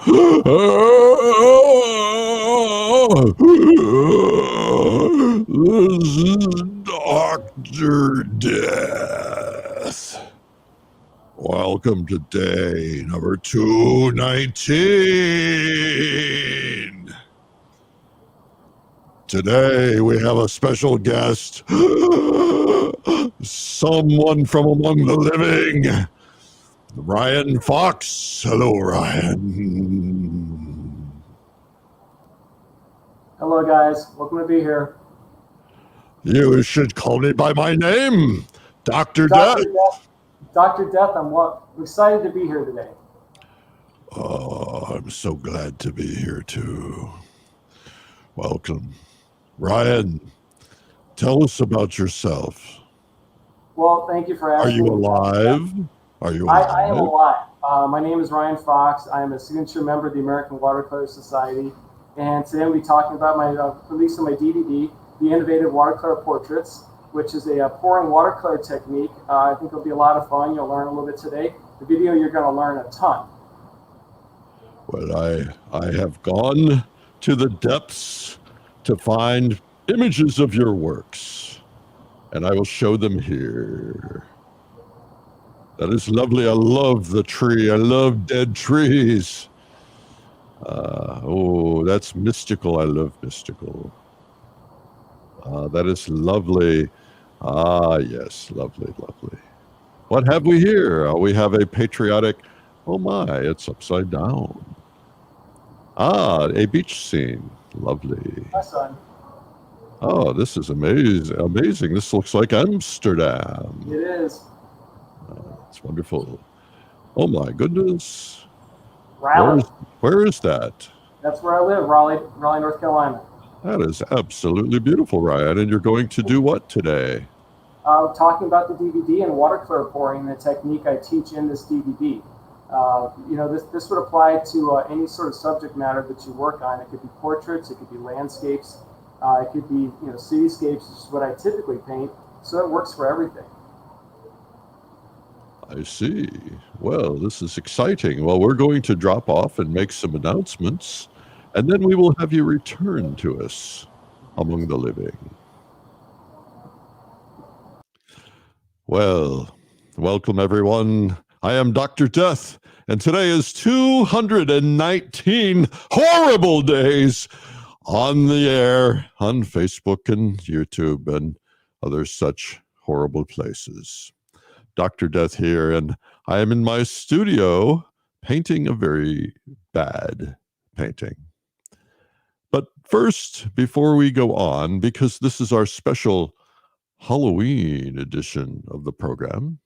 This is Dr. Death. Welcome to day number 219. Today we have a special guest, someone from among the living, Ryan Fox. Hello, Ryan. Hello, guys. Welcome to be here. You should call me by my name, Dr. Dr. Death. Dr. Death, I'm excited to be here today. Oh, I'm so glad to be here too. Welcome. Ryan, tell us about yourself. Well, thank you for asking. Are you alive? Are you alive? I am alive. My name is Ryan Fox. I am a signature member of the American Watercolor Society. And today we'll be talking about my release of my DVD, The Innovative Watercolor Portraits, which is a pouring watercolor technique. I think it'll be a lot of fun. You'll learn a little bit today. The video, you're going to learn a ton. Well, I have gone to the depths to find images of your works, and I will show them here. That is lovely. I love the tree. I love dead trees. Oh, that's mystical. I love mystical. That is lovely. Ah, yes, lovely, lovely. What have we here? We have a patriotic, oh my, it's upside down. Ah, a beach scene. Lovely. My son. Oh, this is amazing. Amazing. This looks like Amsterdam. It is. It's wonderful. Oh my goodness. Raleigh. Where is that? That's where I live, Raleigh, North Carolina. That is absolutely beautiful, Ryan. And you're going to do what today? Talking about the DVD and watercolor pouring, the technique I teach in this DVD. This would apply to any sort of subject matter that you work on. It could be portraits, it could be landscapes, it could be cityscapes, which is what I typically paint. So it works for everything. I see. Well, this is exciting. Well, we're going to drop off and make some announcements, and then we will have you return to us among the living. Well, welcome everyone. I am Dr. Death, and today is 219 horrible days on the air on Facebook and YouTube and other such horrible places. Dr. Death here, and I am in my studio painting a very bad painting. But first, before we go on, because this is our special Halloween edition of the program,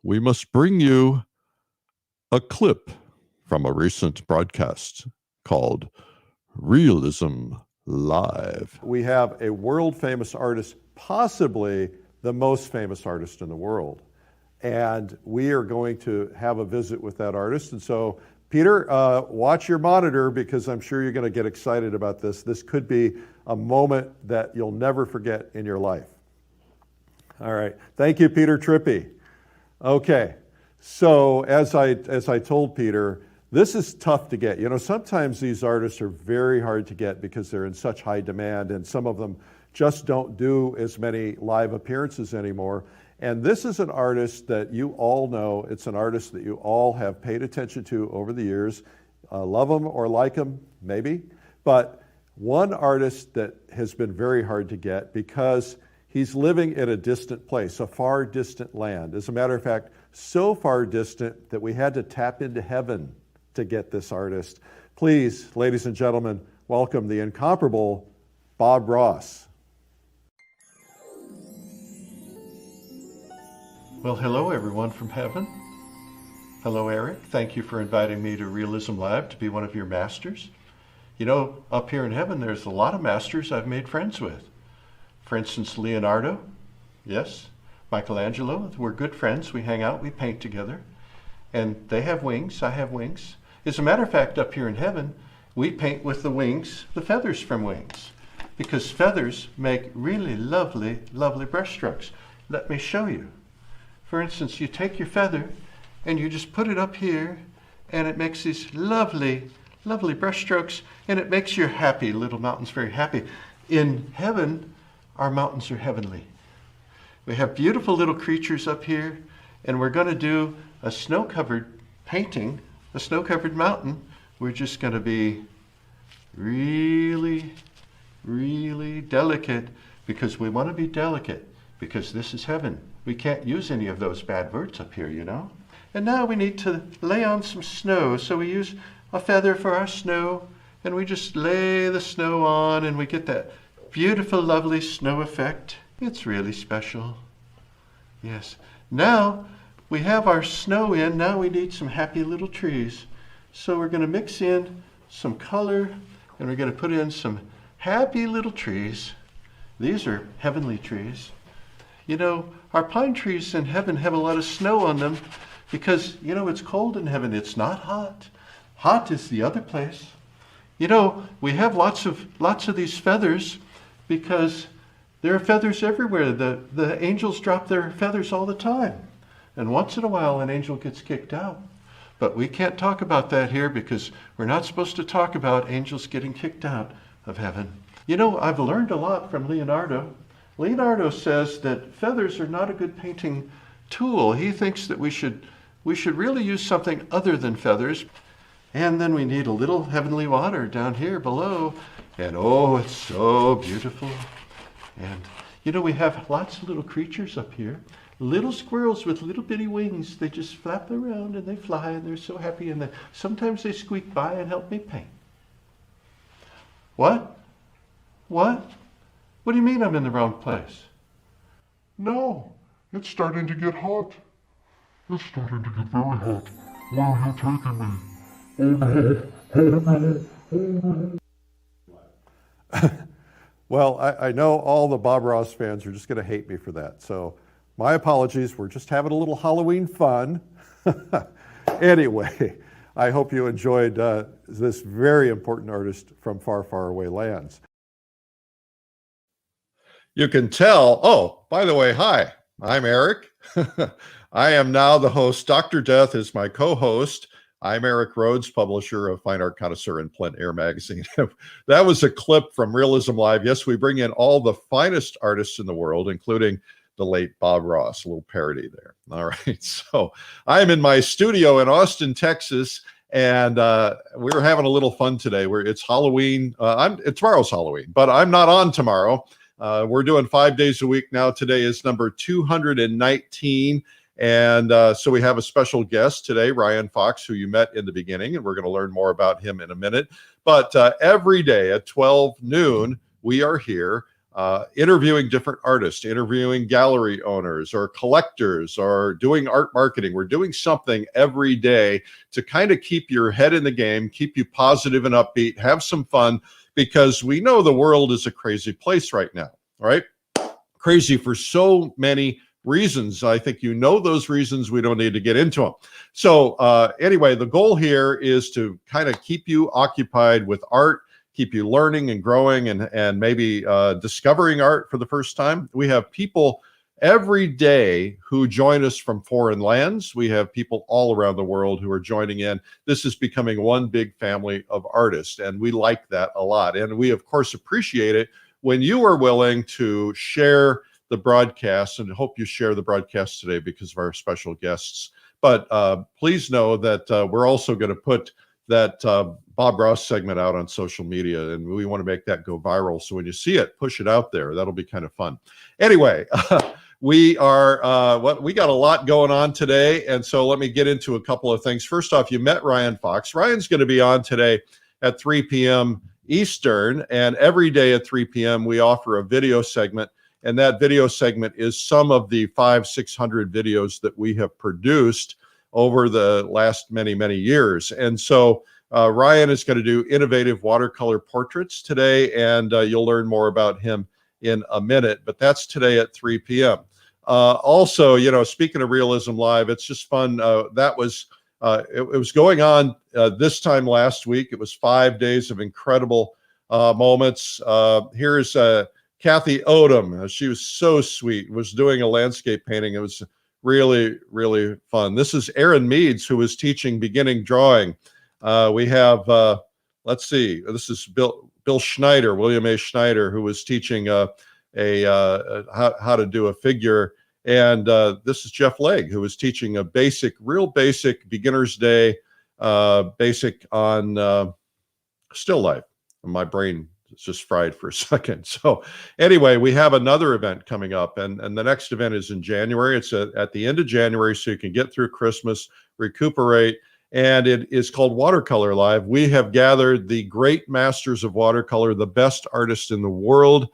we must bring you a clip from a recent broadcast called Realism Live. We have a world-famous artist, possibly the most famous artist in the world. And we are going to have a visit with that artist. And so, Peter, watch your monitor because I'm sure you're going to get excited about this. This could be a moment that you'll never forget in your life. All right. Thank you, Peter Trippi. Okay. So as I told Peter, this is tough to get. Sometimes these artists are very hard to get because they're in such high demand, and some of them just don't do as many live appearances anymore. And this is an artist that you all know. It's an artist that you all have paid attention to over the years. Love him or like him, maybe. But one artist that has been very hard to get because he's living in a distant place, a far distant land. As a matter of fact, so far distant that we had to tap into heaven to get this artist. Please, ladies and gentlemen, welcome the incomparable Bob Ross. Well, hello everyone from heaven. Hello, Eric. Thank you for inviting me to Realism Live to be one of your masters. Up here in heaven, there's a lot of masters I've made friends with. For instance, Leonardo, yes, Michelangelo, we're good friends. We hang out, we paint together. And they have wings, I have wings. As a matter of fact, up here in heaven, we paint with the wings, the feathers from wings, because feathers make really lovely, lovely brush strokes. Let me show you. For instance, you take your feather and you just put it up here and it makes these lovely, lovely brush strokes, and it makes your happy little mountains very happy. In heaven, our mountains are heavenly. We have beautiful little creatures up here, and we're going to do a snow-covered painting, a snow-covered mountain. We're just going to be really, really delicate, because we want to be delicate, because this is heaven. We can't use any of those bad words up here, you know. And now we need to lay on some snow, so we use a feather for our snow, and we just lay the snow on, and we get that beautiful, lovely snow effect. It's really special. Yes. Now we have our snow in. Now we need some happy little trees. So we're going to mix in some color, and we're going to put in some happy little trees. These are heavenly trees. You know, our pine trees in heaven have a lot of snow on them because, you know, it's cold in heaven. It's not hot. Hot is the other place. You know, we have lots of these feathers because there are feathers everywhere. The angels drop their feathers all the time. And once in a while, an angel gets kicked out. But we can't talk about that here because we're not supposed to talk about angels getting kicked out of heaven. You know, I've learned a lot from Leonardo. Leonardo says that feathers are not a good painting tool. He thinks that we should really use something other than feathers. And then we need a little heavenly water down here below. And oh, it's so beautiful. And you know, we have lots of little creatures up here. Little squirrels with little bitty wings. They just flap around and they fly and they're so happy. And sometimes they squeak by and help me paint. What? What? What do you mean I'm in the wrong place? No, it's starting to get hot. It's starting to get very hot. Where are you taking me? Well, I know all the Bob Ross fans are just going to hate me for that. So my apologies. We're just having a little Halloween fun. Anyway, I hope you enjoyed this very important artist from far, far away lands. You can tell. Oh, by the way, hi, I'm Eric. I am now the host. Dr. Death is my co-host. I'm Eric Rhoads, publisher of Fine Art Connoisseur and Plein Air magazine. That was a clip from Realism Live. Yes, we bring in all the finest artists in the world, including the late Bob Ross, a little parody there. All right, so I'm in my studio in Austin, Texas, and we're having a little fun today. It's Halloween. Tomorrow's Halloween, but I'm not on tomorrow. We're doing 5 days a week now. Today is number 219. And so we have a special guest today, Ryan Fox, who you met in the beginning, and we're going to learn more about him in a minute. But every day at 12 noon, we are here interviewing different artists, interviewing gallery owners or collectors or doing art marketing. We're doing something every day to kind of keep your head in the game, keep you positive and upbeat, have some fun, because we know the world is a crazy place right now, right? Crazy for so many reasons. I think you know those reasons. We don't need to get into them. So anyway, the goal here is to kind of keep you occupied with art, keep you learning and growing and maybe discovering art for the first time. We have people every day who join us from foreign lands. We have people all around the world who are joining in. This is becoming one big family of artists, and we like that a lot. And we, of course, appreciate it when you are willing to share the broadcast, and hope you share the broadcast today because of our special guests. But please know that we're also going to put that Bob Ross segment out on social media, and we want to make that go viral. So when you see it, push it out there. That'll be kind of fun. Anyway, we got a lot going on today, and so let me get into a couple of things. First off, you met Ryan Fox. Ryan's going to be on today at 3 p.m. Eastern, and every day at 3 p.m. we offer a video segment. And that video segment is some of the 500-600 videos that we have produced over the last many, many years. And so Ryan is going to do innovative watercolor portraits today, and you'll learn more about him in a minute. But that's today at 3 p.m. Also, you know, speaking of Realism Live, it's just fun. It was going on this time last week. It was 5 days of incredible moments. Here's Kathy Odom. She was so sweet, was doing a landscape painting. It was really, really fun. This is Aaron Meads, who is teaching beginning drawing. We have, let's see, this is Bill Schneider, William A. Schneider, who was teaching how to do a figure. And this is Jeff Legg, who was teaching a real basic beginner's day, basic on still life. My brain is just fried for a second. So anyway, we have another event coming up, and the next event is in January. It's at the end of January, so you can get through Christmas, recuperate, and it is called Watercolor Live. We have gathered the great masters of watercolor, the best artists in the world,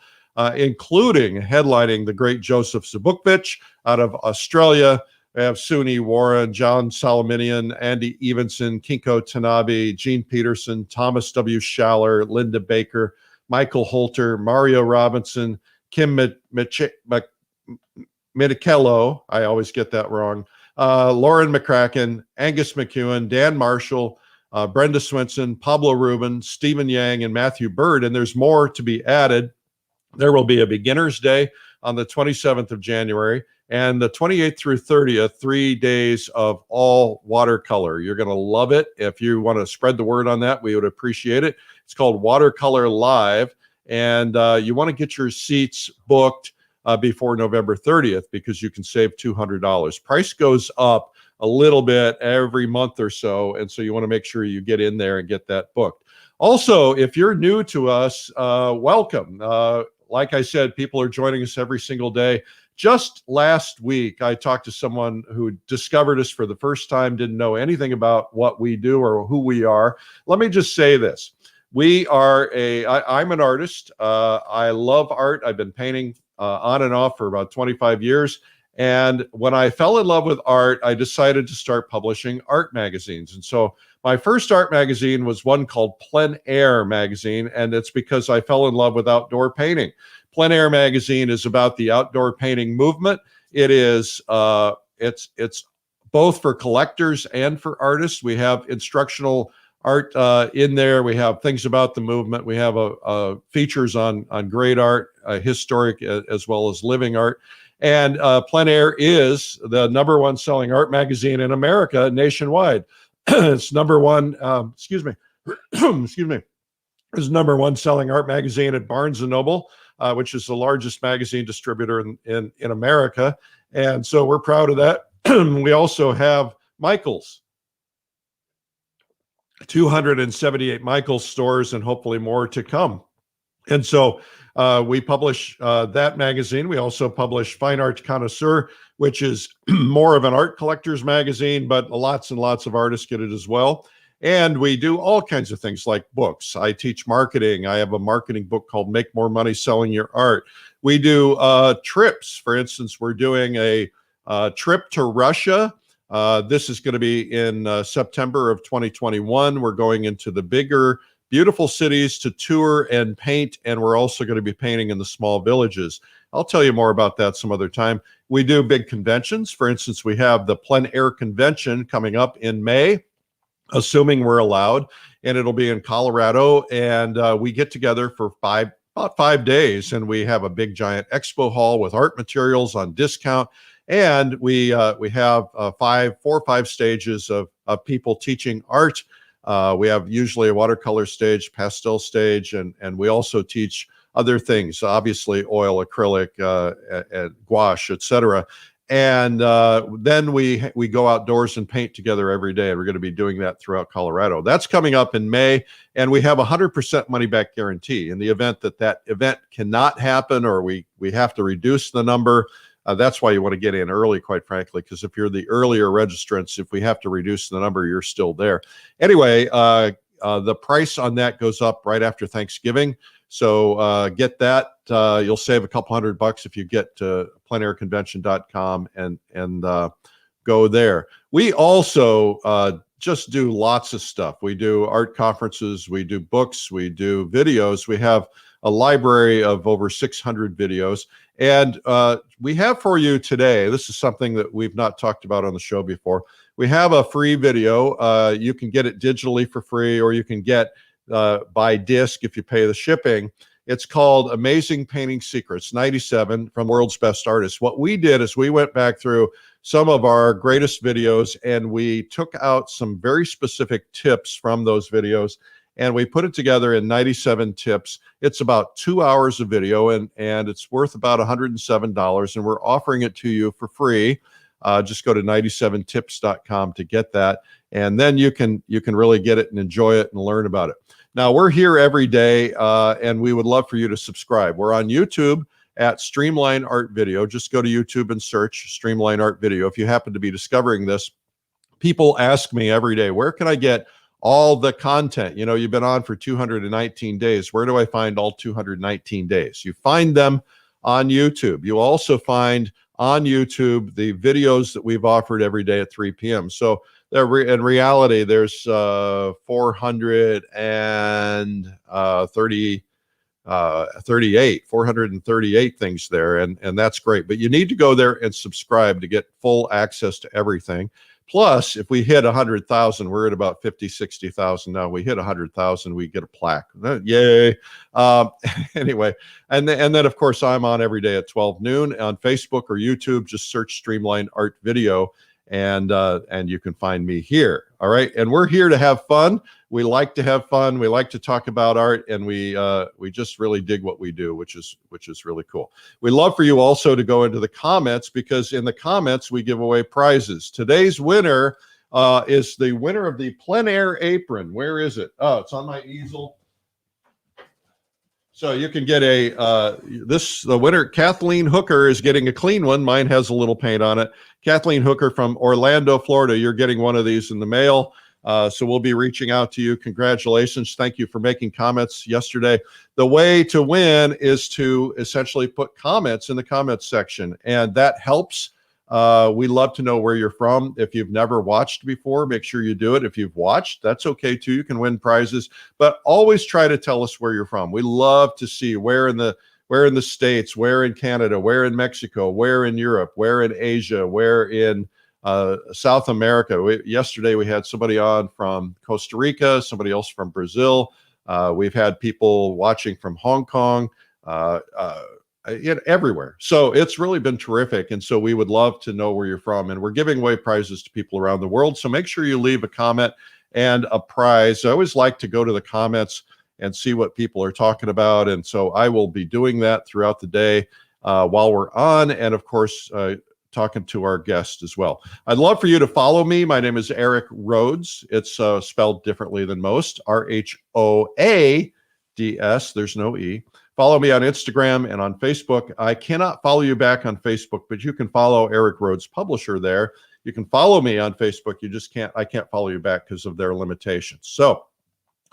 including headlining the great Joseph Zbukvich out of Australia. We have Suni Warren, John Solominian, Andy Evenson, Kinko Tanabe, Gene Peterson, Thomas W. Schaller, Linda Baker, Michael Holter, Mario Robinson, Kim Mitichello, I always get that wrong, Lauren McCracken, Angus McEwen, Dan Marshall, Brenda Swinson, Pablo Rubin, Stephen Yang, and Matthew Bird. And there's more to be added. There will be a beginner's day on the 27th of January, and the 28th through 30th, 3 days of all watercolor. You're going to love it. If you want to spread the word on that, we would appreciate it. It's called Watercolor Live, and you want to get your seats booked before November 30th because you can save $200. Price goes up a little bit every month or so, and so you want to make sure you get in there and get that booked. Also, if you're new to us, welcome. Like I said, people are joining us every single day. Just last week, I talked to someone who discovered us for the first time, didn't know anything about what we do or who we are. Let me just say this. I'm an artist. I love art. I've been painting on and off for about 25 years. And when I fell in love with art, I decided to start publishing art magazines. And so my first art magazine was one called Plein Air magazine, and it's because I fell in love with outdoor painting. Plein Air magazine is about the outdoor painting movement. It is it's both for collectors and for artists. We have instructional art in there. We have things about the movement. We have features on great art, historic as well as living art. And Plein Air is the #1 selling art magazine in America nationwide. It's #1, excuse me, is #1 selling art magazine at Barnes & Noble, which is the largest magazine distributor in America. And so we're proud of that. We also have Michaels, 278 Michaels stores, and hopefully more to come. And so we publish that magazine. We also publish Fine Art Connoisseur, which is more of an art collector's magazine, but lots and lots of artists get it as well. And we do all kinds of things like books. I teach marketing. I have a marketing book called Make More Money Selling Your Art. We do trips. For instance, we're doing a trip to Russia. This is going to be in September of 2021. We're going into the bigger, beautiful cities to tour and paint, and we're also going to be painting in the small villages. I'll tell you more about that some other time. We do big conventions. For instance, we have the Plein Air Convention coming up in May, assuming we're allowed, and it'll be in Colorado. And we get together for about 5 days, and we have a big giant expo hall with art materials on discount. And we have 4 or 5 stages of people teaching art. We have usually a watercolor stage, pastel stage, and we also teach other things, obviously oil, acrylic, and gouache, etc. And then we go outdoors and paint together every day. And we're going to be doing that throughout Colorado. That's coming up in May, and we have a 100% money back guarantee. In the event that event cannot happen, or we have to reduce the number, that's why you want to get in early, quite frankly, because if you're the earlier registrants, if we have to reduce the number, you're still there. Anyway, the price on that goes up right after Thanksgiving. So get that. You'll save a couple $100 if you get to pleinairconvention.com and go there. We also just do lots of stuff. We do art conferences, we do books, we do videos. We have a library of over 600 videos. And we have for you today, this is something that we've not talked about on the show before. We have a free video. You can get it digitally for free, or you can get by disc if you pay the shipping. It's called Amazing Painting Secrets 97 from World's Best Artists. What we did is we went back through some of our greatest videos, and we took out some very specific tips from those videos, and we put it together in 97 tips. It's about 2 hours of video, and it's worth about $107, and we're offering it to you for free. Just go to 97tips.com to get that, and then you can really get it and enjoy it and learn about it. Now, we're here every day, and we would love for you to subscribe. We're on YouTube at Streamline Art Video. Just go to YouTube and search Streamline Art Video. If you happen to be discovering this, people ask me every day, where can I get all the content? You know, you've been on for 219 days. Where do I find all 219 days? You find them on YouTube. You also find on YouTube the videos that we've offered every day at 3 p.m. So in reality, there's 438 things there, and that's great. But you need to go there and subscribe to get full access to everything. Plus, if we hit 100,000, we're at about 50, 60,000 now. We hit 100,000, we get a plaque. Yay. Anyway, and then, of course, I'm on every day at 12 noon on Facebook or YouTube. Just search Streamline Art Video, and you can find me here. All right. And we're here to have fun. We like to have fun. We like to talk about art, and we just really dig what we do, which is really cool. We love for you also to go into the comments, because in the comments we give away prizes. Today's winner is the winner of the Plein Air apron. Where is it? Oh, it's on my easel. So you can get the winner, Kathleen Hooker, is getting a clean one. Mine has a little paint on it. Kathleen Hooker from Orlando, Florida. You're getting one of these in the mail. So we'll be reaching out to you. Congratulations. Thank you for making comments yesterday. The way to win is to essentially put comments in the comments section, and that helps. We love to know where you're from. If you've never watched before, make sure you do it. If you've watched, that's okay too. You can win prizes, but always try to tell us where you're from. We love to see where in the States, where in Canada, where in Mexico, where in Europe, where in Asia, where in South America. Yesterday we had somebody on from Costa Rica, somebody else from Brazil. We've had people watching from Hong Kong, everywhere. So it's really been terrific. And so we would love to know where you're from. And we're giving away prizes to people around the world. So make sure you leave a comment and a prize. I always like to go to the comments and see what people are talking about. And so I will be doing that throughout the day while we're on. And of course, talking to our guest as well. I'd love for you to follow me. My name is Eric Rhoads. It's spelled differently than most. Rhoads. There's no E. Follow me on Instagram and on Facebook. I cannot follow you back on Facebook, but you can follow Eric Rhoads, publisher there. You can follow me on Facebook. I can't follow you back because of their limitations. So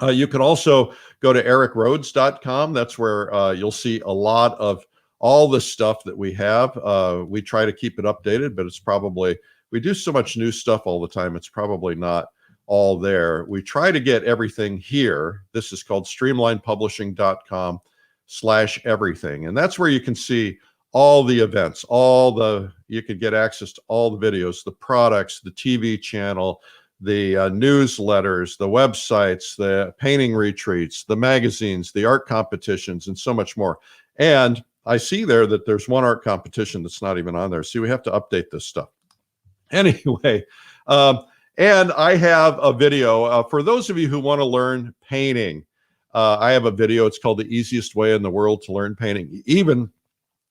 you can also go to ericrhoads.com. That's where you'll see a lot of all the stuff that we have. We try to keep it updated, but we do so much new stuff all the time. It's probably not all there. We try to get everything here. This is called streamlinepublishing.com/everything. And that's where you can see all the events, you can get access to all the videos, the products, the TV channel, the newsletters, the websites, the painting retreats, the magazines, the art competitions, and so much more. And I see there that there's one art competition that's not even on there. See, we have to update this stuff. Anyway, and I have a video for those of you who want to learn painting. I have a video. It's called The Easiest Way in the World to Learn Painting, even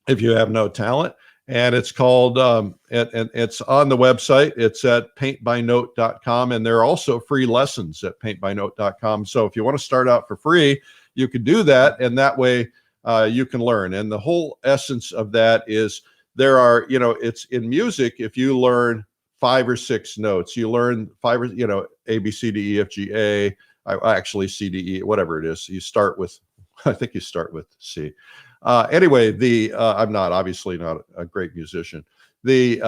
if you have no talent. And it's called, and it's on the website. It's at paintbynote.com. And there are also free lessons at paintbynote.com. So if you want to start out for free, you can do that. And that way you can learn. And the whole essence of that is it's in music. If you learn 5 or 6 notes, you learn A, B, C, D, E, F, G, A, actually C, D, E, whatever it is. I think you start with C. Anyway, I'm obviously not a great musician. The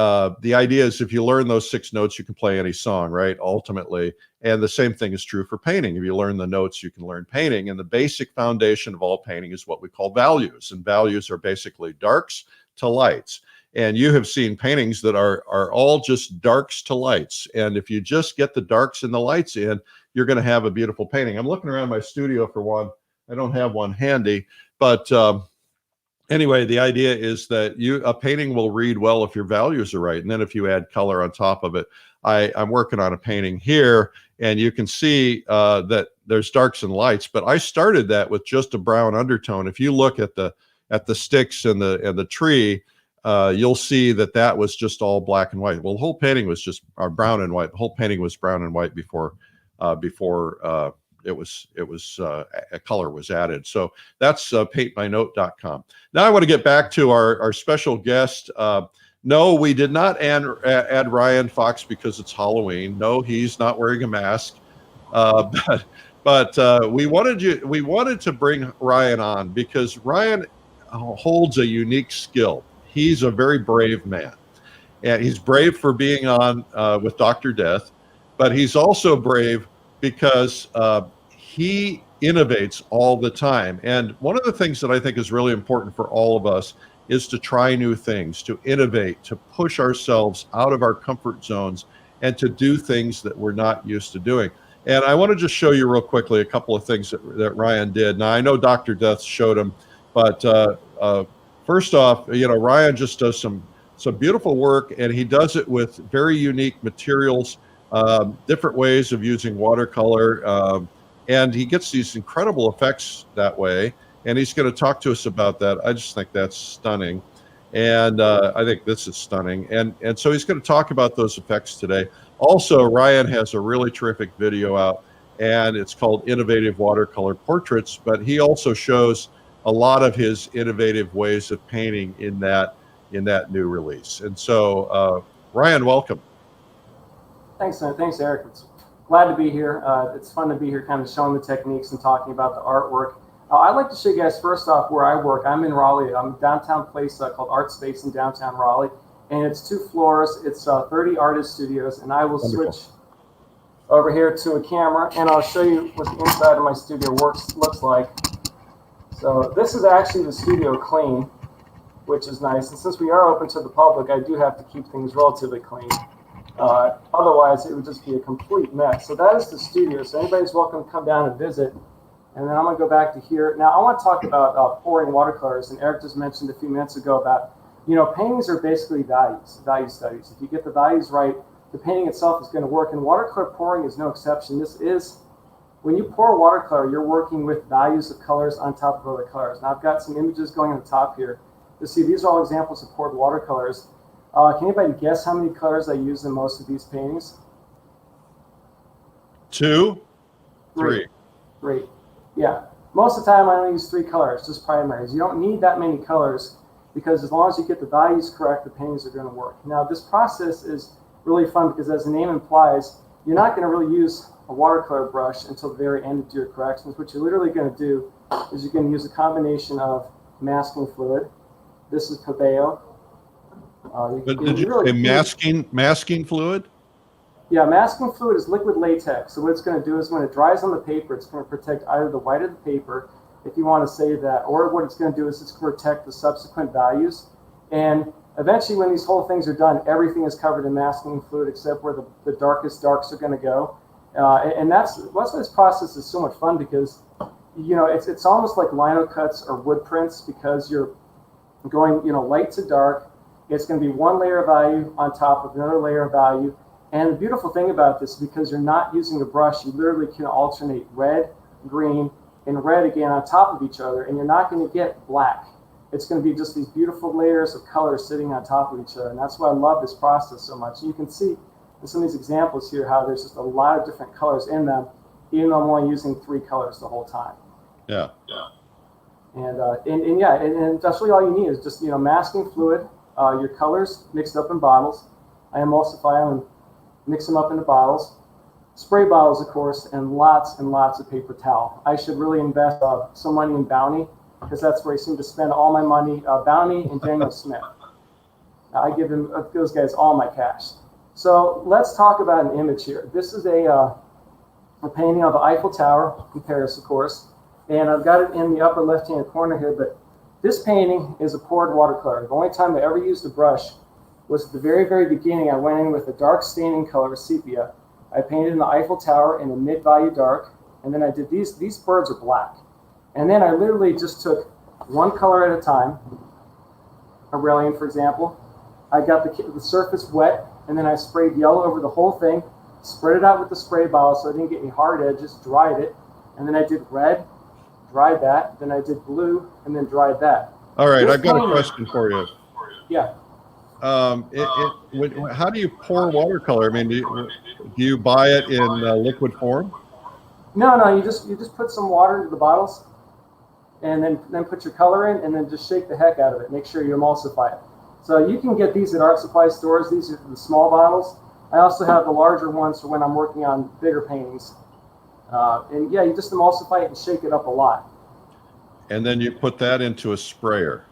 idea is if you learn those 6 notes, you can play any song, right? Ultimately. And the same thing is true for painting. If you learn the notes, you can learn painting. And the basic foundation of all painting is what we call values. And values are basically darks to lights. And you have seen paintings that are all just darks to lights. And if you just get the darks and the lights in, you're going to have a beautiful painting. I'm looking around my studio for one. I don't have one handy, but anyway, the idea is that a painting will read well if your values are right, and then if you add color on top of it. I'm working on a painting here, and you can see that there's darks and lights, but I started that with just a brown undertone. If you look at the sticks and the tree, you'll see that was just all black and white. Well, the whole painting was just brown and white. The whole painting was brown and white before a color was added. So that's paintmynote.com. Now I want to get back to our special guest. No, we did not add Ryan Fox because it's Halloween. No, he's not wearing a mask. But we wanted to bring Ryan on because Ryan holds a unique skill. He's a very brave man, and he's brave for being on with Dr. Death, but he's also brave because he innovates all the time. And one of the things that I think is really important for all of us is to try new things, to innovate, to push ourselves out of our comfort zones, and to do things that we're not used to doing. And I want to just show you real quickly a couple of things that Ryan did. Now, I know Dr. Death showed him, but first off, Ryan just does some beautiful work, and he does it with very unique materials, different ways of using watercolor, and he gets these incredible effects that way. And he's going to talk to us about that. I just think that's stunning. And I think this is stunning. And so he's going to talk about those effects today. Also, Ryan has a really terrific video out, and it's called Innovative Watercolor Portraits, but he also shows a lot of his innovative ways of painting in that new release. And so, Ryan, welcome. Thanks, Eric. It's glad to be here. It's fun to be here kind of showing the techniques and talking about the artwork. I'd like to show you guys first off where I work. I'm in Raleigh. I'm a downtown place called Art Space in downtown Raleigh, and it's 2 floors. It's 30 artist studios, and I will switch over here to a camera, and I'll show you what the inside of my studio looks like. So this is actually the studio clean, which is nice. And since we are open to the public, I do have to keep things relatively clean. Otherwise, it would just be a complete mess. So that is the studio. So anybody's welcome to come down and visit. And then I'm going to go back to here. Now, I want to talk about pouring watercolors. And Eric just mentioned a few minutes ago about, paintings are basically value studies. If you get the values right, the painting itself is going to work. And watercolor pouring is no exception. When you pour watercolor, you're working with values of colors on top of other colors. Now, I've got some images going on the top here. You see, these are all examples of poured watercolors. Can anybody guess how many colors I use in most of these paintings? 2, 3. 3. Yeah, most of the time I only use 3 colors, just primaries. You don't need that many colors because as long as you get the values correct, the paintings are going to work. Now, this process is really fun because as the name implies, you're not going to really use a watercolor brush until the very end to do your corrections. What you're literally going to do is you're going to use a combination of masking fluid. This is Pabeo. But did you say masking fluid? Yeah, masking fluid is liquid latex. So what it's going to do is when it dries on the paper, it's going to protect either the white of the paper, if you want to say that, or what it's going to do is it's going to protect the subsequent values. And eventually when these whole things are done, everything is covered in masking fluid except where the darkest darks are going to go. And that's why this process is so much fun because, it's almost like lino cuts or wood prints because you're going, light to dark. It's going to be one layer of value on top of another layer of value. And the beautiful thing about this, because you're not using a brush, you literally can alternate red, green, and red again on top of each other, and you're not going to get black. It's going to be just these beautiful layers of color sitting on top of each other, and that's why I love this process so much. And you can see in some of these examples here how there's just a lot of different colors in them, even though I'm only using 3 colors the whole time. Yeah. And that's really all you need is just, masking fluid, your colors mixed up in bottles. I emulsify them and mix them up into bottles. Spray bottles, of course, and lots of paper towel. I should really invest some money in Bounty because that's where I seem to spend all my money. Bounty and Daniel Smith. I give them those guys all my cash. So let's talk about an image here. This is a painting of the Eiffel Tower in Paris, of course, and I've got it in the upper left-hand corner here. But this painting is a poured watercolor. The only time I ever used a brush was at the very, very beginning. I went in with a dark staining color, sepia. I painted in the Eiffel Tower in a mid-value dark, and then I did these birds are black. And then I literally just took one color at a time. Aurelian, for example. I got the surface wet, and then I sprayed yellow over the whole thing, spread it out with the spray bottle so I didn't get any hard edges, dried it, and then I did red, dried that, then I did blue, and then dried that. All right, This I've got a painting- question for you. Yeah. How do you pour watercolor? I mean, do you buy it in liquid form? No, you just put some water into the bottles, and then put your color in, and then just shake the heck out of it. Make sure you emulsify it. So you can get these at art supply stores. These are the small bottles. I also have the larger ones for when I'm working on bigger paintings. And yeah, you just emulsify it and shake it up a lot. And then you put that into a sprayer.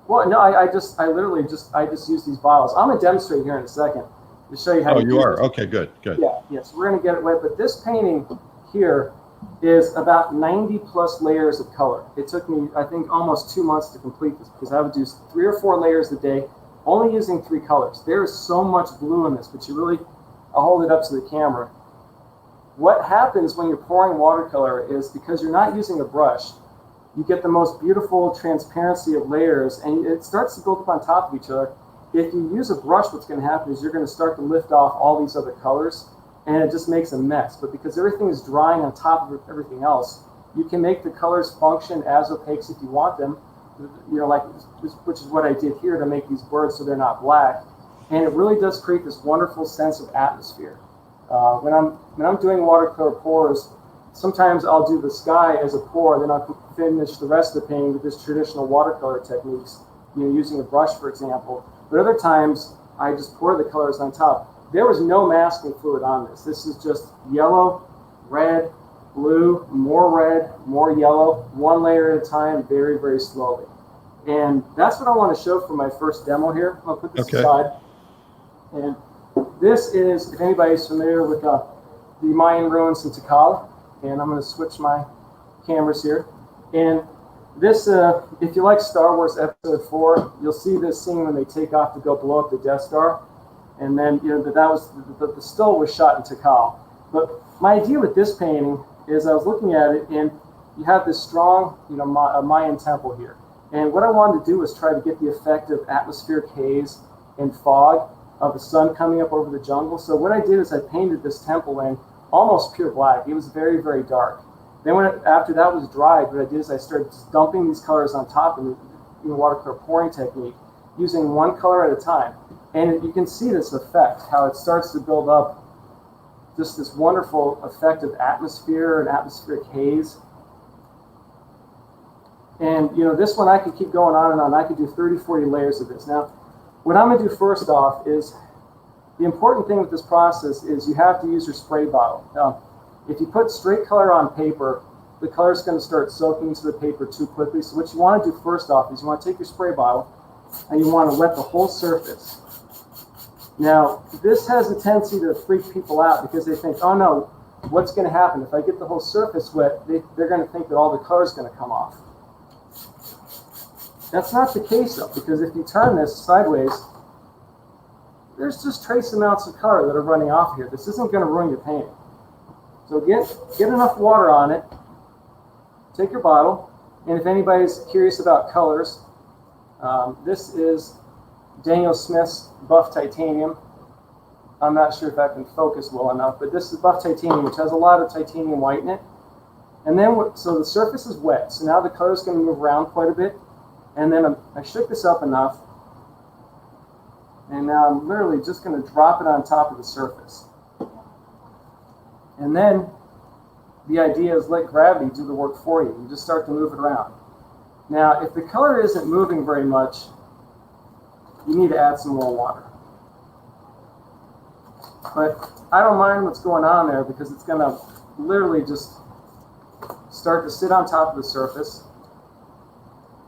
Well, no, I literally just use these bottles. I'm gonna demonstrate here in a second to show you how. Oh, you you are? this. Okay, good. Yeah, yes, we're gonna get it wet. But this painting here is about 90 plus layers of color. It took me, I think, almost 2 months to complete this because I would do 3 or 4 layers a day, only using 3 colors. There is so much blue in this, but I'll hold it up to the camera. What happens when you're pouring watercolor is because you're not using a brush, you get the most beautiful transparency of layers, and it starts to build up on top of each other. If you use a brush, what's going to happen is you're going to start to lift off all these other colors, and it just makes a mess. But because everything is drying on top of everything else, you can make the colors function as opaques if you want them, which is what I did here to make these birds so they're not black. And it really does create this wonderful sense of atmosphere. When I'm doing watercolor pours, sometimes I'll do the sky as a pour, then I'll finish the rest of the painting with this traditional watercolor techniques, using a brush, for example. But other times, I just pour the colors on top. There was no masking fluid on this. This is just yellow, red, blue, more yellow, 1 layer at a time, very, very slowly. And that's what I want to show for my first demo here. I'll put this aside. And this is, if anybody's familiar with the Mayan ruins in Tikal, and I'm going to switch my cameras here. And this, if you like Star Wars Episode 4, you'll see this scene when they take off to go blow up the Death Star. And then, that was, the still was shot in Tikal. But my idea with this painting is I was looking at it, and you have this strong, Mayan temple here. And what I wanted to do was try to get the effect of atmospheric haze and fog of the sun coming up over the jungle. So what I did is I painted this temple in almost pure black. It was very, very dark. Then after that was dried, what I did is I started just dumping these colors on top in the watercolor pouring technique, using 1 color at a time. And you can see this effect, how it starts to build up just this wonderful effect of atmosphere and atmospheric haze. And this one I could keep going on and on. I could do 30, 40 layers of this. Now, what I'm gonna do first off is, the important thing with this process is you have to use your spray bottle. Now, if you put straight color on paper, the color is going to start soaking into the paper too quickly. So what you want to do first off is you want to take your spray bottle and you want to wet the whole surface. Now, this has a tendency to freak people out because they think, oh no, what's going to happen? If I get the whole surface wet, they're going to think that all the color is going to come off. That's not the case though, because if you turn this sideways, there's just trace amounts of color that are running off here. This isn't going to ruin your painting. So get enough water on it. Take your bottle, and if anybody's curious about colors, this is Daniel Smith's Buff Titanium. I'm not sure if I can focus well enough, but this is Buff Titanium, which has a lot of titanium white in it. And then, so the surface is wet, so now the color is going to move around quite a bit. And then I shook this up enough, and now I'm literally just going to drop it on top of the surface. And then the idea is let gravity do the work for you. You just start to move it around. Now, if the color isn't moving very much, you need to add some more water. But I don't mind what's going on there because it's going to literally just start to sit on top of the surface.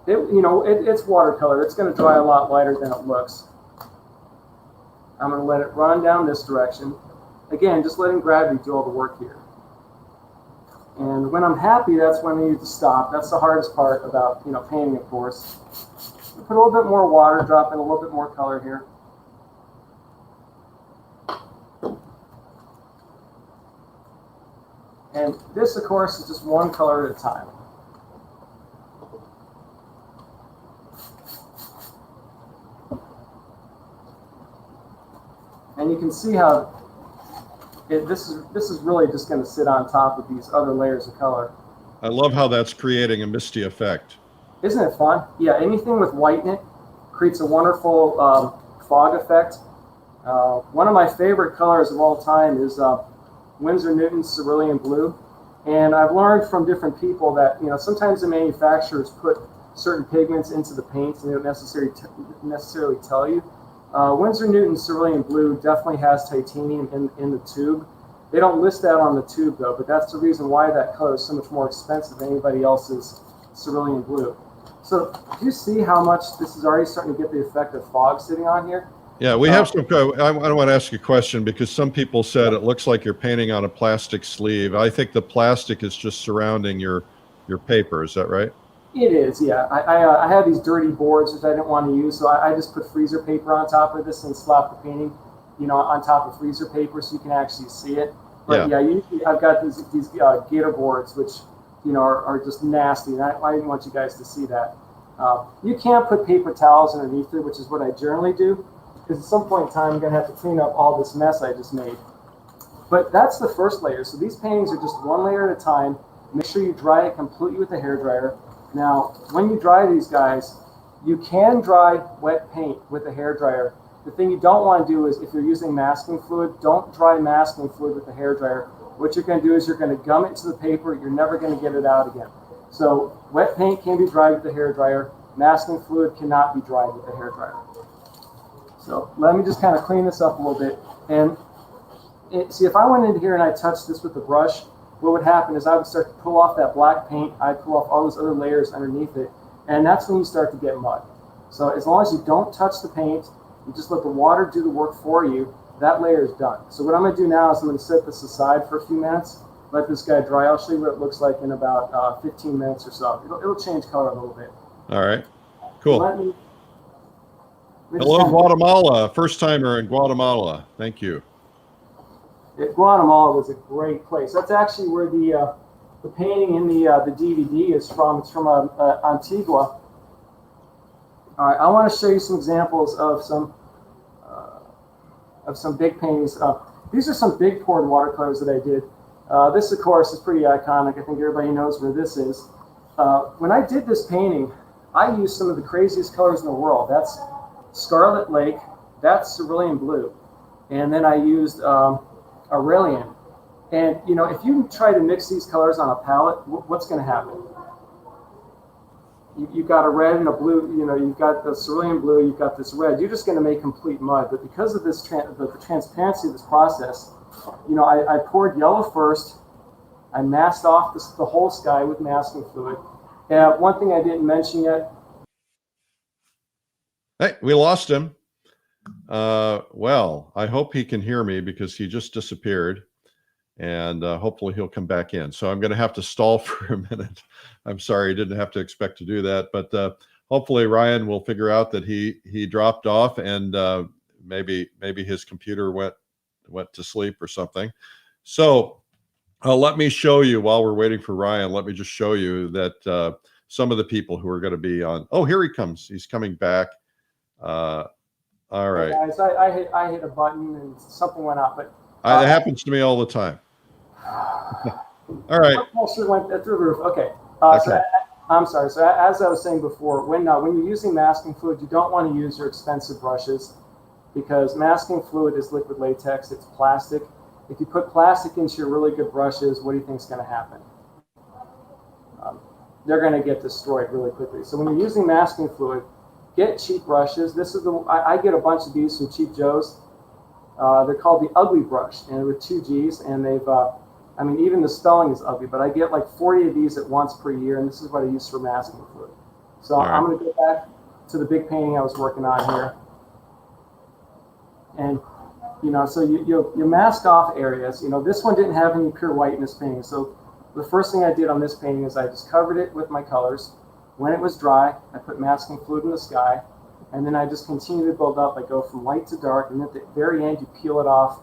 It's watercolor. It's going to dry a lot lighter than it looks. I'm going to let it run down this direction. Again, just letting gravity do all the work here. And when I'm happy, that's when I need to stop. That's the hardest part about painting, of course. Put a little bit more water, drop in a little bit more color here. And this, of course, is just 1 color at a time. And you can see how this is really just going to sit on top of these other layers of color. I love how that's creating a misty effect. Isn't it fun? Yeah, anything with white in it creates a wonderful fog effect. One of my favorite colors of all time is Winsor Newton's cerulean blue. And I've learned from different people that, sometimes the manufacturers put certain pigments into the paints and they don't necessarily tell you. Winsor Newton's cerulean blue definitely has titanium in the tube. They don't list that on the tube though, but that's the reason why that color is so much more expensive than anybody else's cerulean blue. So do you see how much this is already starting to get the effect of fog sitting on here? Yeah, we have some. I want to ask you a question because some people said it looks like you're painting on a plastic sleeve. I think the plastic is just surrounding your paper. Is that right? It is, yeah. I had these dirty boards which I didn't want to use, so I just put freezer paper on top of this and slap the painting, on top of freezer paper so you can actually see it. But yeah, usually I've got these gator boards which are just nasty, and I didn't want you guys to see that. You can't put paper towels underneath it, which is what I generally do, because at some point in time I'm going to have to clean up all this mess I just made. But that's the first layer. So these paintings are just one layer at a time. Make sure you dry it completely with a hairdryer. Now, when you dry these guys, you can dry wet paint with a hairdryer. The thing you don't want to do is, if you're using masking fluid, don't dry masking fluid with a hairdryer. What you're going to do is you're going to gum it to the paper. You're never going to get it out again. So wet paint can be dried with a hairdryer. Masking fluid cannot be dried with a hairdryer. So let me just kind of clean this up a little bit. And see, if I went into here and I touched this with a brush, what would happen is I would start to pull off that black paint. I'd pull off all those other layers underneath it. And that's when you start to get mud. So as long as you don't touch the paint, you just let the water do the work for you, that layer is done. So what I'm going to do now is I'm going to set this aside for a few minutes, let this guy dry. I'll show you what it looks like in about 15 minutes or so. It'll change color a little bit. All right, cool. So hello, Guatemala. First timer in Guatemala. Thank you. Guatemala was a great place. That's actually where the painting in the DVD is from. It's from Antigua. All right, I want to show you some examples of some big paintings. These are some big poured watercolors that I did. This, of course, is pretty iconic. I think everybody knows where this is. When I did this painting, I used some of the craziest colors in the world. That's Scarlet Lake. That's cerulean blue. And then I used Aurelian. And, if you try to mix these colors on a palette, what's going to happen? You've got a red and a blue, you've got the cerulean blue, you've got this red. You're just going to make complete mud. But because of this the transparency of this process, I poured yellow first. I masked off the whole sky with masking fluid. And one thing I didn't mention yet. Hey, we lost him. Well, I hope he can hear me because he just disappeared. And hopefully he'll come back in. So I'm going to have to stall for a minute. I'm sorry, didn't have to expect to do that. But hopefully Ryan will figure out that he dropped off and maybe his computer went to sleep or something. So let me show you, while we're waiting for Ryan, let me just show you that some of the people who are going to be on. Oh, here he comes. He's coming back. All right. Hey guys, I hit a button and something went out, but it happens to me all the time. All right. Went through the roof. Okay. Okay. So I'm sorry. So as I was saying before, when you're using masking fluid, you don't want to use your expensive brushes because masking fluid is liquid latex. It's plastic. If you put plastic into your really good brushes, what do you think is going to happen? They're going to get destroyed really quickly. So when you're using masking fluid, get cheap brushes. This is I get a bunch of these from Cheap Joe's. They're called the Ugly Brush, and with 2 G's, and they've, even the spelling is ugly, but I get like 40 of these at once per year, and this is what I use for masking fluid. So all right. I'm going to go back to the big painting I was working on here. And, so you mask off areas. This one didn't have any pure white in this painting, so the first thing I did on this painting is I just covered it with my colors. When it was dry, I put masking fluid in the sky. And then I just continue to build up. I go from light to dark, and at the very end, you peel it off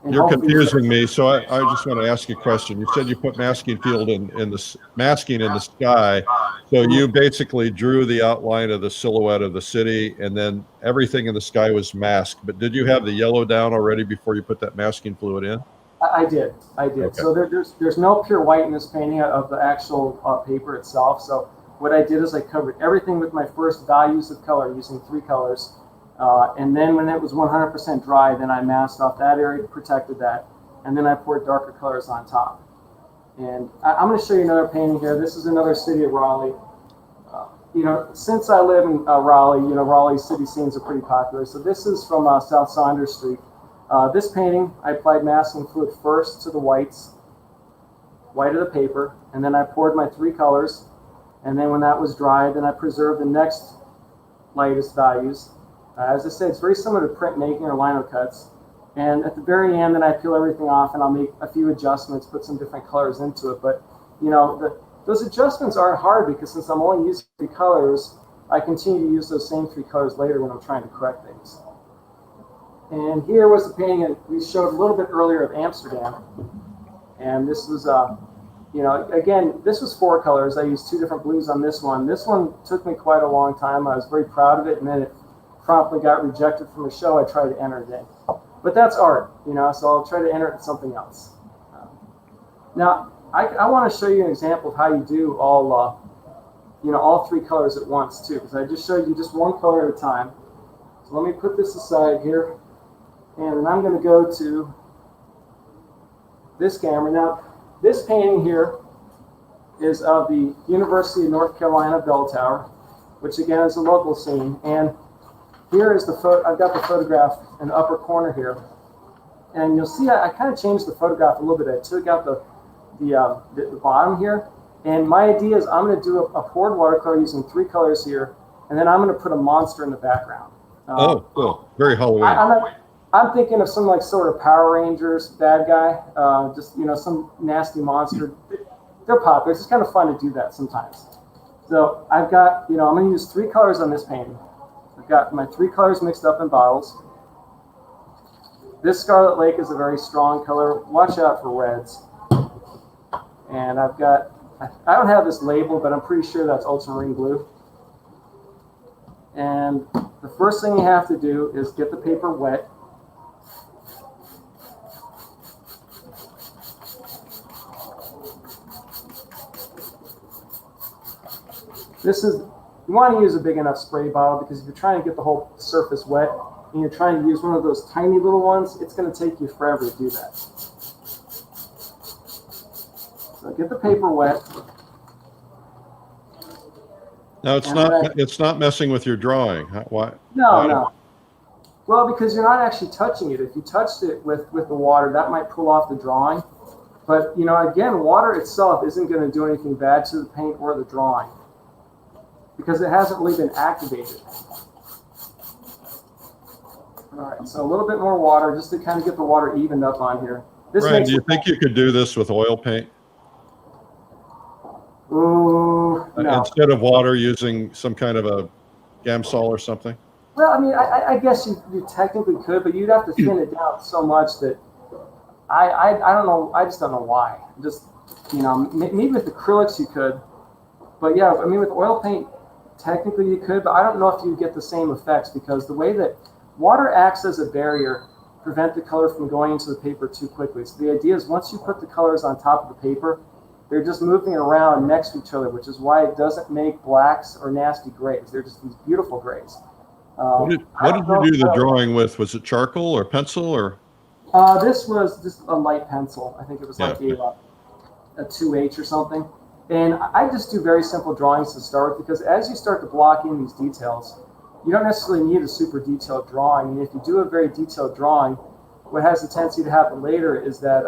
And You're hopefully- confusing me, so I just want to ask you a question. You said you put masking field masking in the sky, so you basically drew the outline of the silhouette of the city, and then everything in the sky was masked. But did you have the yellow down already before you put that masking fluid in? I did. Okay. So there's no pure white in this painting of the actual paper itself. So what I did is I covered everything with my first values of color using 3 colors. And then when it was 100% dry, then I masked off that area, protected that, and then I poured darker colors on top. And I'm going to show you another painting here. This is another city of Raleigh. You know, since I live in Raleigh, you know, Raleigh city scenes are pretty popular. So this is from South Saunders Street. This painting, I applied masking fluid first to the white of the paper, and then I poured my 3 colors. And then when that was dry, then I preserved the next lightest values. As I said, it's very similar to printmaking or lino cuts. And at the very end, then I peel everything off and I'll make a few adjustments, put some different colors into it. But, you know, those adjustments aren't hard because since I'm only using 3 colors, I continue to use those same 3 colors later when I'm trying to correct things. And here was the painting that we showed a little bit earlier of Amsterdam. And this was, you know, again, this was 4 colors. I used 2 different blues on this one. This one took me quite a long time. I was very proud of it, and then it promptly got rejected from a show I tried to enter it in. But that's art, you know, so I'll try to enter it in something else. Now, I want to show you an example of how you do all, you know, all 3 colors at once too, because I just showed you just 1 color at a time. So let me put this aside here, and then I'm going to go to this camera. Now, this painting here is of the University of North Carolina bell tower, which again is a local scene. And here is the photo. I've got the photograph in the upper corner here, and you'll see I kind of changed the photograph a little bit. I took out the bottom here, and my idea is I'm going to do a poured watercolor using 3 colors here, and then I'm going to put a monster in the background. Oh, cool! Very Halloween. I'm thinking of some like sort of Power Rangers bad guy, just, you know, some nasty monster. They're popular. It's just kind of fun to do that sometimes. So I've got, you know, I'm going to use 3 colors on this painting. I've got my 3 colors mixed up in bottles. This Scarlet Lake is a very strong color. Watch out for reds. And I've got, I don't have this label, but I'm pretty sure that's ultramarine blue. And the first thing you have to do is get the paper wet. This is, you want to use a big enough spray bottle because if you're trying to get the whole surface wet and you're trying to use one of those tiny little ones, it's going to take you forever to do that. So get the paper wet. Now it's not messing with your drawing. Why? No. Well, because you're not actually touching it. If you touched it with the water, that might pull off the drawing. But, you know, again, water itself isn't going to do anything bad to the paint or the drawing, because it hasn't really been activated. All right, so a little bit more water just to kind of get the water evened up on here. Ryan, do you think you could do this with oil paint? Ooh, no. Instead of water, using some kind of a Gamsol or something? Well, I mean, I guess you technically could, but you'd have to thin it down so much that I don't know. I just don't know why. Just, you know, maybe with acrylics you could, but yeah, I mean, with oil paint, technically you could, but I don't know if you get the same effects because the way that water acts as a barrier, prevent the color from going into the paper too quickly. So the idea is once you put the colors on top of the paper, they're just moving around next to each other, which is why it doesn't make blacks or nasty grays. They're just these beautiful grays. What did you do the drawing with? Was it charcoal or pencil or? This was just a light pencil. I think it was like a 2H or something. And I just do very simple drawings to start with because as you start to block in these details, you don't necessarily need a super detailed drawing. And if you do a very detailed drawing, what has a tendency to happen later is that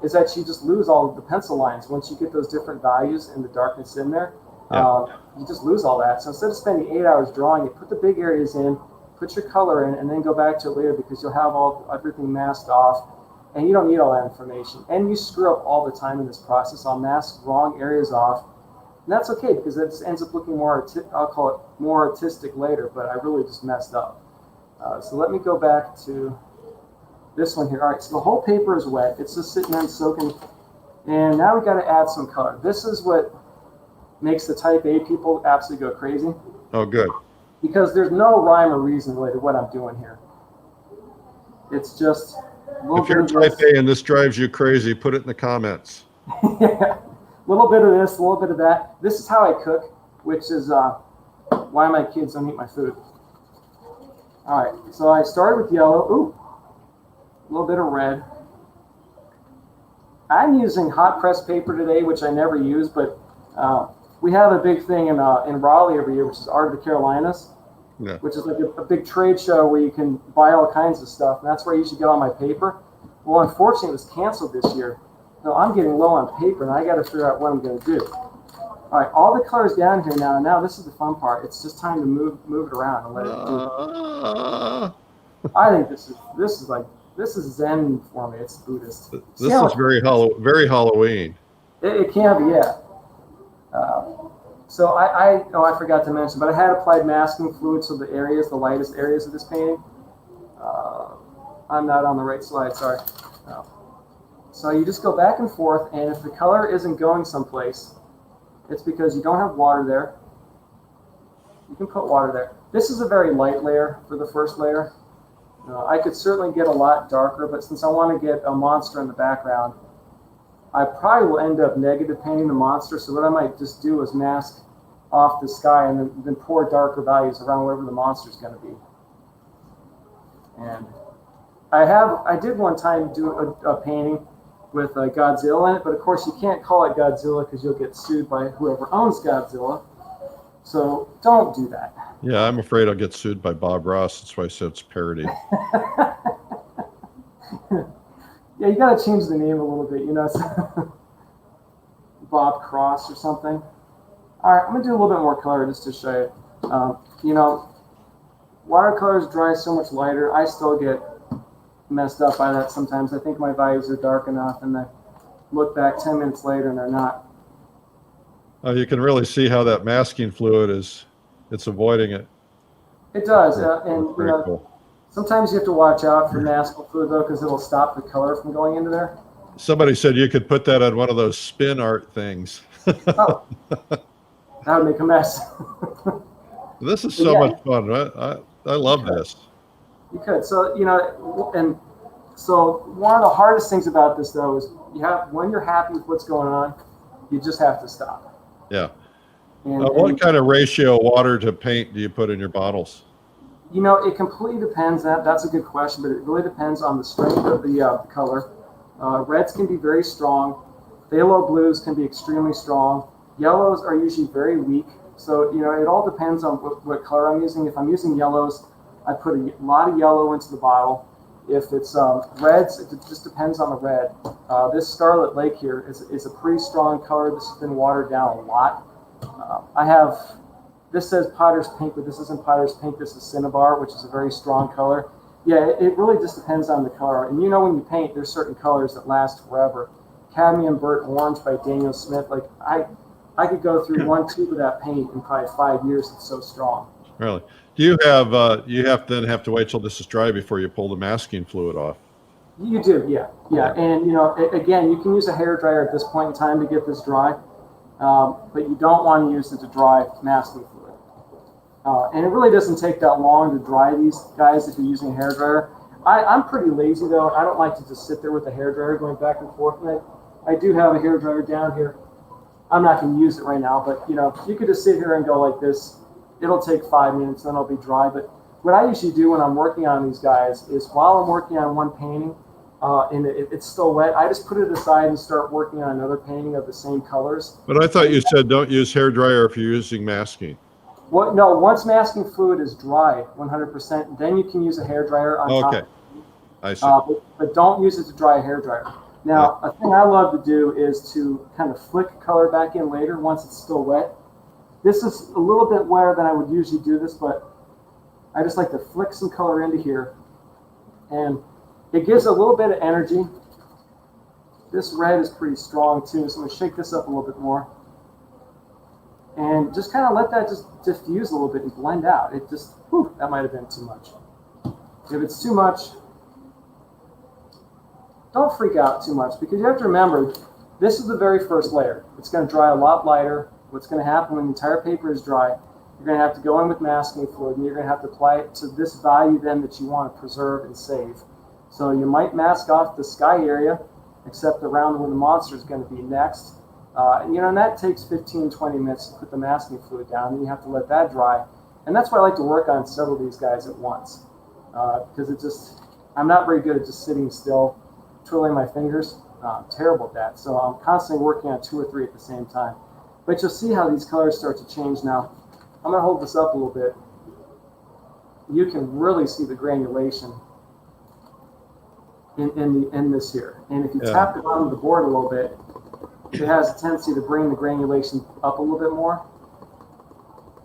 you just lose all of the pencil lines. Once you get those different values and the darkness in there, you just lose all that. So instead of spending 8 hours drawing it, put the big areas in, put your color in, and then go back to it later because you'll have everything masked off, and you don't need all that information. And you screw up all the time in this process. I'll mask wrong areas off, and that's okay because it just ends up looking more, I'll call it more artistic later, but I really just messed up. So let me go back to this one here. All right, so the whole paper is wet. It's just sitting there and soaking. And now we got to add some color. This is what makes the type A people absolutely go crazy. Oh, good. Because there's no rhyme or reason really to what I'm doing here. It's just a little If you're bit of type this. A and this drives you crazy, put it in the comments. Yeah. A little bit of this, a little bit of that. This is how I cook, which is why my kids don't eat my food. All right, so I started with yellow. Ooh, a little bit of red. I'm using hot press paper today, which I never use, but we have a big thing in Raleigh every year, which is Art of the Carolinas, Yeah. which is like a big trade show where you can buy all kinds of stuff, and that's where I usually get all my paper. Well, unfortunately, it was canceled this year. So I'm getting low on paper, and I got to figure out what I'm going to do. All right, all the colors down here now. Now this is the fun part. It's just time to move it around and let it do. I think this is Zen for me. It's Buddhist. This is very Halloween. It can be, yeah. So I forgot to mention, but I had applied masking fluid to the lightest areas of this painting. I'm not on the right slide, sorry. No. So you just go back and forth, and if the color isn't going someplace, it's because you don't have water there. You can put water there. This is a very light layer for the first layer. I could certainly get a lot darker, but since I want to get a monster in the background, I probably will end up negative painting the monster. So what I might just do is mask off the sky and then pour darker values around wherever the monster is going to be. And I did one time do a painting with Godzilla in it, but of course you can't call it Godzilla because you'll get sued by whoever owns Godzilla. So don't do that. Yeah, I'm afraid I'll get sued by Bob Ross. That's why I said it's parody. Yeah, you got to change the name a little bit, Bob Cross or something. All right, I'm going to do a little bit more color just to show you. Watercolors dry so much lighter. I still get messed up by that sometimes. I think my values are dark enough, and I look back 10 minutes later and they're not. You can really see how that masking fluid it's avoiding it. It does, That's and very cool. sometimes you have to watch out for masking fluid though, because it'll stop the color from going into there. Somebody said you could put that on one of those spin art things. Oh, that would make a mess. This is so much fun. I love this. You could. So, and so one of the hardest things about this though is when you're happy with what's going on, you just have to stop. Yeah. And What kind of ratio of water to paint do you put in your bottles? It completely depends. That's a good question, but it really depends on the strength of the color. Reds can be very strong. Phthalo blues can be extremely strong. Yellows are usually very weak. So, it all depends on what color I'm using. If I'm using yellows, I put a lot of yellow into the bottle. If it's reds, it just depends on the red. This Scarlet Lake here is a pretty strong color. This has been watered down a lot. This says Potter's Pink, but this isn't Potter's Pink. This is Cinnabar, which is a very strong color. Yeah, it really just depends on the color. And when you paint, there's certain colors that last forever. Cadmium Burnt Orange by Daniel Smith. Like I could go through one tube of that paint in probably 5 years. It's so strong. Really? Do you have you have to wait till this is dry before you pull the masking fluid off? You do, yeah. And again, you can use a hairdryer at this point in time to get this dry, but you don't want to use it to dry masking fluid. And it really doesn't take that long to dry these guys if you're using a hairdryer. I'm pretty lazy though. I don't like to just sit there with the hairdryer going back and forth. And I do have a hairdryer down here. I'm not going to use it right now, but you could just sit here and go like this. It'll take 5 minutes, then it'll be dry. But what I usually do when I'm working on these guys is while I'm working on one painting and it's still wet, I just put it aside and start working on another painting of the same colors. But I thought you said don't use hairdryer if you're using masking. Well, no, once masking fluid is dry 100%, then you can use a hairdryer on top. Okay, I see. But don't use it to dry a hairdryer. Now, a thing I love to do is to kind of flick color back in later once it's still wet. This is a little bit wetter than I would usually do this, but I just like to flick some color into here. And it gives a little bit of energy. This red is pretty strong too, so I'm going to shake this up a little bit more. And just kind of let that just diffuse a little bit and blend out. It just, that might have been too much. If it's too much, don't freak out too much, because you have to remember, this is the very first layer. It's going to dry a lot lighter. What's going to happen when the entire paper is dry, you're going to have to go in with masking fluid, and you're going to have to apply it to this value then that you want to preserve and save. So you might mask off the sky area, except around where the monster is going to be next. And that takes 15-20 minutes to put the masking fluid down, and you have to let that dry. And that's why I like to work on several of these guys at once, because I'm not very good at just sitting still, twiddling my fingers. I'm terrible at that. So I'm constantly working on 2 or 3 at the same time. But you'll see how these colors start to change now. I'm going to hold this up a little bit. You can really see the granulation in this here. And if you tap the bottom of the board a little bit, it has a tendency to bring the granulation up a little bit more.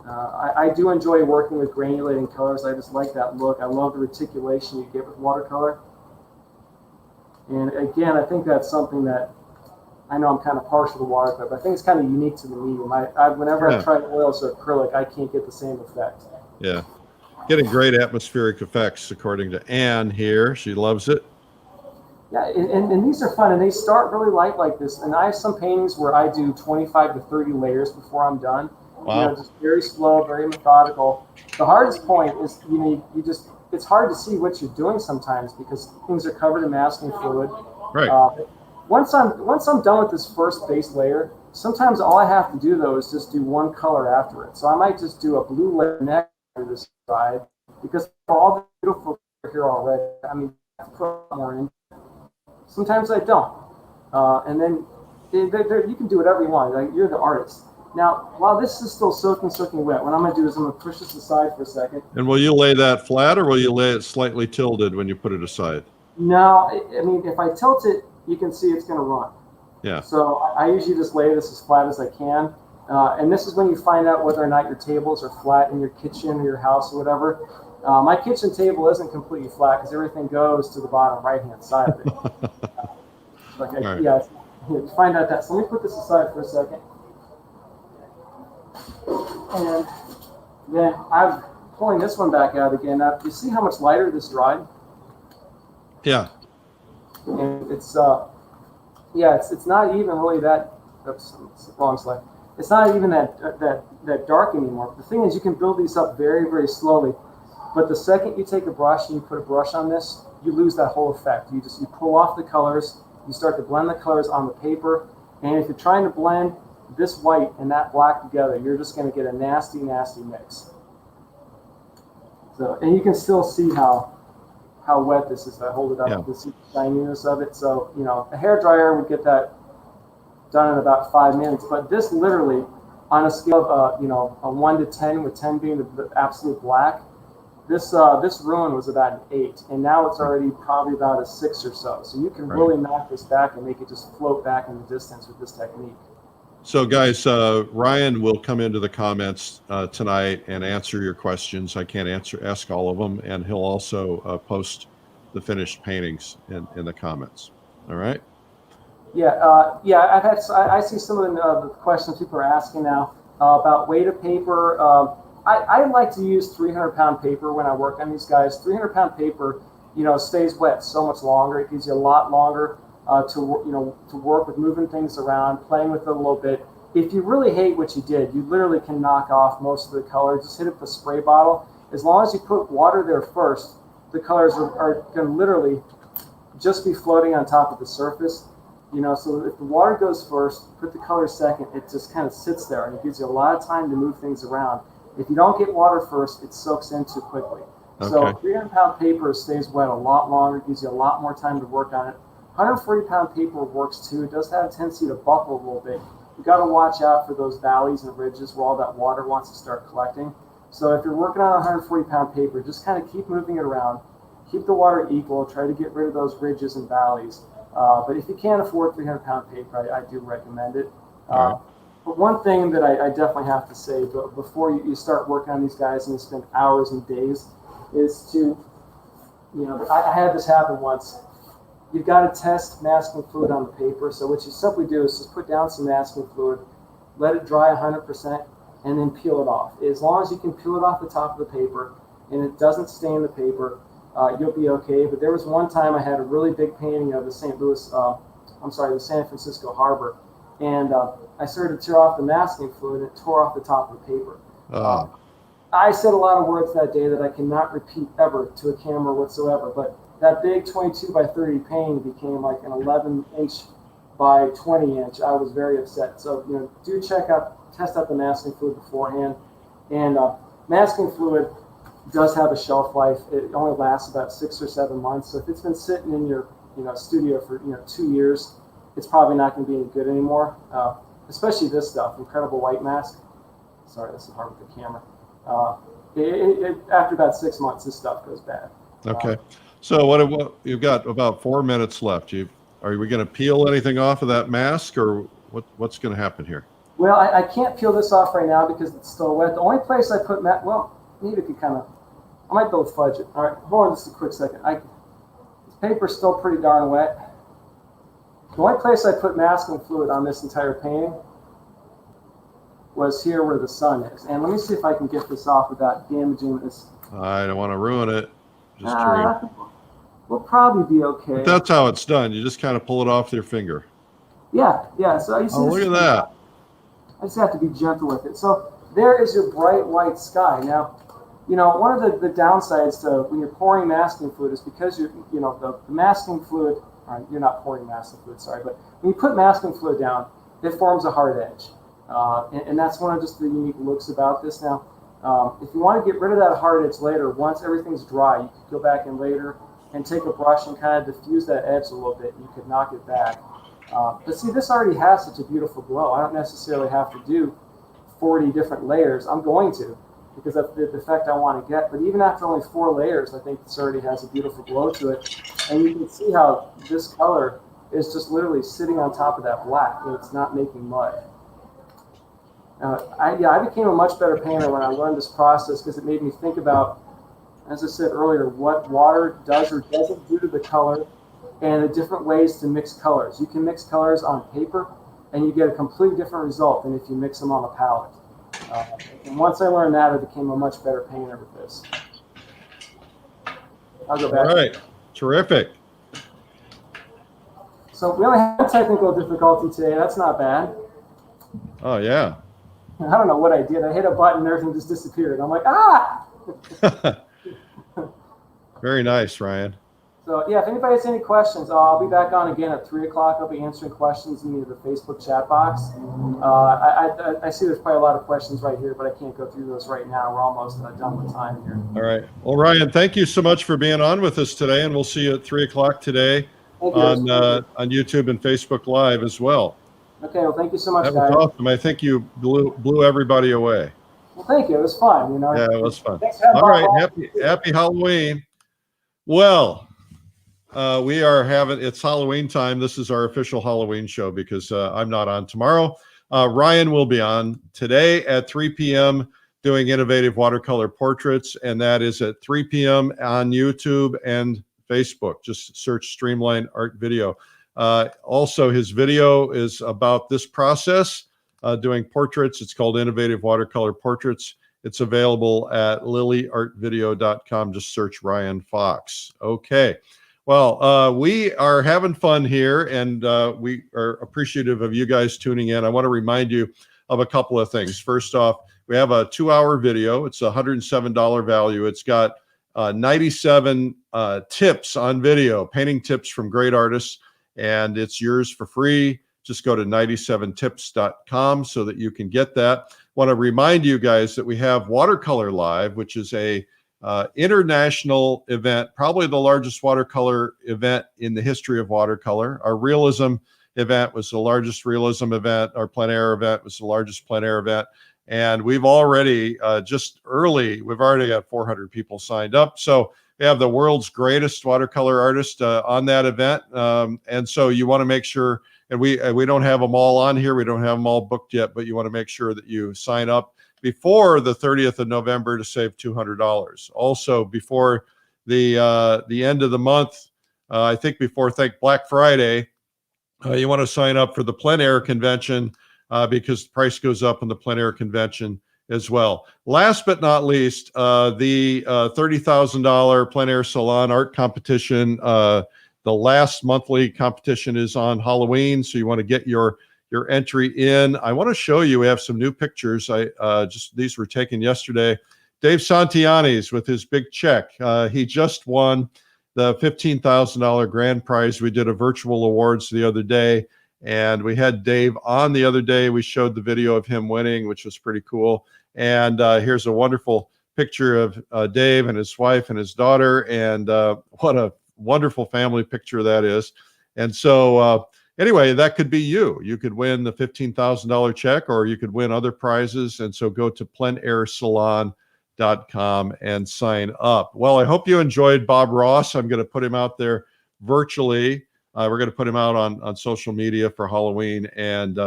I do enjoy working with granulating colors. I just like that look. I love the reticulation you get with watercolor. And again, I think that's something that, I know I'm kind of partial to watercolor, but I think it's kind of unique to the medium. Whenever I try oils or acrylic, I can't get the same effect. Yeah. Getting great atmospheric effects, according to Anne here. She loves it. Yeah, and these are fun, and they start really light like this. And I have some paintings where I do 25 to 30 layers before I'm done. Wow. Just very slow, very methodical. The hardest point is, it's hard to see what you're doing sometimes because things are covered in masking fluid. Right. Once I'm done with this first base layer, sometimes all I have to do though is just do one color after it. So I might just do a blue layer next to this side because all the beautiful here already. I mean, I have to put more in. Sometimes I don't, and then you can do whatever you want. Like, you're the artist. Now, while this is still soaking wet, what I'm going to do is I'm going to push this aside for a second. And will you lay that flat, or will you lay it slightly tilted when you put it aside? No, I mean, if I tilt it, you can see it's going to run. Yeah. So I usually just lay this as flat as I can. And this is when you find out whether or not your tables are flat in your kitchen or your house or whatever. My kitchen table isn't completely flat because everything goes to the bottom right-hand side of it. Yeah, find out that. So let me put this aside for a second. And then I'm pulling this one back out again. Now, you see how much lighter this dried? Yeah. And it's not even really that. Oops, wrong slide. It's not even that dark anymore. The thing is, you can build these up very, very slowly. But the second you take a brush and you put a brush on this, you lose that whole effect. You pull off the colors, you start to blend the colors on the paper, and if you're trying to blend this white and that black together, you're just going to get a nasty, nasty mix. So, and you can still see how wet this is. I hold it up, you can see the shininess of it. So, a hairdryer would get that done in about 5 minutes, but this literally, on a scale of a 1 to 10, with 10 being the absolute black, this ruin was about an 8, and now it's already probably about a 6 or so. So you can really knock this back and make it just float back in the distance with this technique. So guys, Ryan will come into the comments tonight and answer your questions. I can't ask all of them, and he'll also post the finished paintings in the comments. All right. Yeah, I see some of the questions people are asking now about weight of paper. I like to use 300-pound paper when I work on these guys. 300-pound paper, stays wet so much longer. It gives you a lot longer to work with, moving things around, playing with it a little bit. If you really hate what you did, you literally can knock off most of the color. Just hit it with a spray bottle. As long as you put water there first, the colors are going to literally just be floating on top of the surface. So if the water goes first, put the color second, it just kind of sits there, and it gives you a lot of time to move things around. If you don't get water first, it soaks in too quickly. Okay. So 300-pound paper stays wet a lot longer, gives you a lot more time to work on it. 140-pound paper works too. It does have a tendency to buckle a little bit. You got to watch out for those valleys and ridges where all that water wants to start collecting. So if you're working on 140-pound paper, just kind of keep moving it around. Keep the water equal. Try to get rid of those ridges and valleys. But if you can't afford 300-pound paper, I do recommend it. But one thing that I definitely have to say before you start working on these guys and you spend hours and days is to, I had this happen once. You've got to test masking fluid on the paper. So what you simply do is just put down some masking fluid, let it dry 100%, and then peel it off. As long as you can peel it off the top of the paper and it doesn't stain the paper, you'll be okay. But there was one time I had a really big painting of the the San Francisco Harbor, and I started to tear off the masking fluid, and it tore off the top of the paper. I said a lot of words that day that I cannot repeat ever to a camera whatsoever, but that big 22 by 30 painting became like an 11-inch by 20-inch. I was very upset. So, do test out the masking fluid beforehand. And masking fluid does have a shelf life. It only lasts about 6 or 7 months. So if it's been sitting in your studio for 2 years, it's probably not going to be any good anymore. Especially this stuff, Incredible White Mask. Sorry, this is hard with the camera. After about 6 months, this stuff goes bad. Okay. So what you've got about 4 minutes left. Are we going to peel anything off of that mask, or what's going to happen here? Well, I can't peel this off right now because it's still wet. The only place I put maybe it could I might be able to fudge it. All right, hold on just a quick second. This paper's still pretty darn wet. The only place I put masking fluid on this entire painting was here where the sun is. And let me see if I can get this off without damaging this. I don't want to ruin it. We'll probably be okay. But that's how it's done. You just kind of pull it off with your finger. Yeah. So you see look at that. I just have to be gentle with it. So there is your bright white sky. Now, one of the downsides to when you're pouring masking fluid is because the masking fluid. All right, you're not pouring masking fluid, sorry, but when you put masking fluid down, it forms a hard edge, and that's one of just the unique looks about this. Now, if you want to get rid of that hard edge later, once everything's dry, you could go back in later and take a brush and kind of diffuse that edge a little bit. You could knock it back. But see, this already has such a beautiful glow. I don't necessarily have to do 40 different layers. I'm going to, because that's the effect I want to get. But even after only 4 layers, I think this already has a beautiful glow to it. And you can see how this color is just literally sitting on top of that black. It's not making mud. I became a much better painter when I learned this process, because it made me think about, as I said earlier, what water does or doesn't do to the color, and the different ways to mix colors. You can mix colors on paper, and you get a completely different result than if you mix them on a palette. And once I learned that, I became a much better painter with this. I'll go back. All right. Terrific. So we only had technical difficulty today. That's not bad. Oh, yeah. I don't know what I did. I hit a button and everything just disappeared. I'm like, ah! Very nice, Ryan. So yeah, if anybody has any questions, I'll be back on again at 3 o'clock. I'll be answering questions in the Facebook chat box. I see there's probably a lot of questions right here, but I can't go through those right now. We're almost done with time here. All right. Well, Ryan, thank you so much for being on with us today, and we'll see you at 3 o'clock today on YouTube and Facebook Live as well. Okay. Well, thank you so much, guys. That was awesome. I think you blew everybody away. Well, thank you. It was fun. Yeah, it was fun. All right. Happy Halloween. Well. We are it's Halloween time. This is our official Halloween show because I'm not on tomorrow. Ryan will be on today at 3 p.m. doing innovative watercolor portraits, and that is at 3 p.m. on YouTube and Facebook. Just search Streamline Art Video. Also, his video is about this process, doing portraits. It's called Innovative Watercolor Portraits. It's available at lilyartvideo.com. Just search Ryan Fox. Okay. Well, we are having fun here, and we are appreciative of you guys tuning in. I want to remind you of a couple of things. First off, we have a 2-hour video. It's a $107 value. It's got 97 tips on video, painting tips from great artists, and it's yours for free. Just go to 97tips.com so that you can get that. Want to remind you guys that we have Watercolor Live, which is a international event, probably the largest watercolor event in the history of watercolor. Our Realism event was the largest Realism event. Our Plein Air event was the largest Plein Air event. And we've already, we've already got 400 people signed up. So we have the world's greatest watercolor artist on that event. And so you want to make sure, and we don't have them all on here. We don't have them all booked yet, but you want to make sure that you sign up before the 30th of November to save $200. Also, before the end of the month, I think before Black Friday, you want to sign up for the Plein Air convention because the price goes up in the Plein Air convention as well. Last but not least, the $30,000 Plein Air Salon art competition. The last monthly competition is on Halloween, so you want to get your entry in. I want to show you, we have some new pictures. These were taken yesterday. Dave Santiani's with his big check. He just won the $15,000 grand prize. We did a virtual awards the other day, and we had Dave on the other day. We showed the video of him winning, which was pretty cool. And here's a wonderful picture of Dave and his wife and his daughter. And what a wonderful family picture that is. And so anyway, that could be you. You could win the $15,000 check, or you could win other prizes. And so go to pleinairsalon.com and sign up. Well, I hope you enjoyed Bob Ross. I'm going to put him out there virtually. We're going to put him out on social media for Halloween and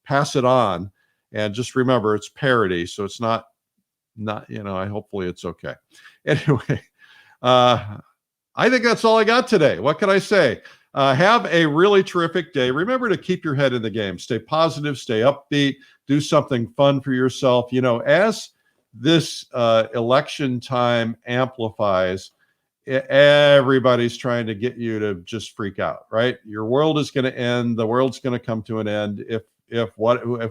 pass it on. And just remember, it's parody, so it's not, hopefully it's okay. Anyway, I think that's all I got today. What can I say? Have a really terrific day. Remember to keep your head in the game. Stay positive, stay upbeat, do something fun for yourself. As this election time amplifies, everybody's trying to get you to just freak out, right? Your world is going to end. The world's going to come to an end if